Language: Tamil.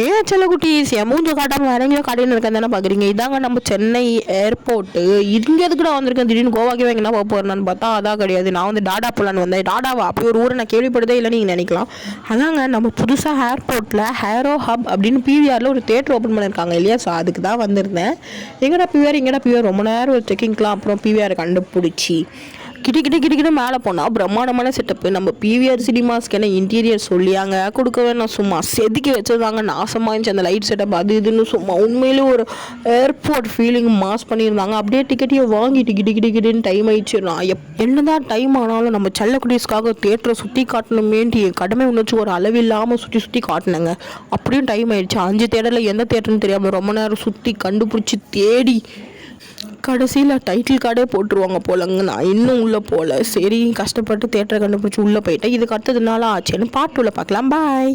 ஏன் செல்லக்குட்டீஸ் என் மூஞ்ச காட்டாமல் வேற எங்கேயோ காட்டின்னு இருக்கேன் தானே பார்க்குறீங்க. இதாங்க நம்ம சென்னை ஏர்போர்ட்டு. இங்கே எதுக்கு நான் வந்திருக்கேன் திடீர்னு கோவாக்கே எங்கன்னா போக போகிறேன்னு பார்த்தா அதான் கிடையாது. நான் வந்து டாடா போலான்னு வந்தேன். டாடாவா அப்படி ஒரு ஊரை நான் கேள்விப்படுதே இல்லை நீங்கள் நினைக்கலாம். அதாங்க நம்ம புதுசாக ஏர்போர்ட்டில் ஹேரோ ஹப் அப்படின்னு பிவிஆரில் ஒரு தேட்டர் ஓப்பன் பண்ணியிருக்காங்க இல்லையா. ஸோ அதுக்கு தான் வந்திருந்தேன். எங்கடா பிவிஆர் ரொம்ப நேரம் ஒரு செக்கிங்லாம் அப்புறம் பிவிஆரை கண்டுபிடிச்சி கிட்ட மேலே போனால் பிரம்மாண்டமான செட்டப்பு. நம்ம பிவிஆர் சினிமாஸ்க்கு என்ன இன்டீரியர் சொல்லியாங்க கொடுக்கவே நான் சும்மா செதுக்கி வச்சதாங்க. நாசமாக இருந்துச்சு அந்த லைட் செட்டப் அது இதுன்னு சும்மா உண்மையிலே ஒரு ஏர்போர்ட் ஃபீலிங் மாஸ் பண்ணியிருந்தாங்க. அப்படியே டிக்கெட்டையும் வாங்கிட்டு கிட்டன்னு டைம் ஆயிடுச்சு. நான் என்னதான் டைம் ஆனாலும் நம்ம செல்லக்குட்டீஸ்க்காக தேட்டரை சுற்றி காட்டணுமேன்ட்டு என் கடமை உணர்ச்சி ஒரு அளவில்லாமல் சுற்றி காட்டினேங்க. அப்படியும் டைம் ஆயிடுச்சு. 5 தேட்டரில் எந்த தேட்டர்னு தெரியாமல் ரொம்ப நேரம் சுற்றி கண்டுபிடிச்சி தேடி கடைசியில் டைட்டில் கார்டே போட்டுருவாங்க போலங்க. நான் இன்னும் உள்ளே போகல. சரி கஷ்டப்பட்டு தேட்டரை கண்டுபிடிச்சி உள்ளே போயிட்டேன். இதுக்கு அடுத்ததுனால ஆச்சுன்னு பார்ட் 2ல பார்க்கலாம். பாய்.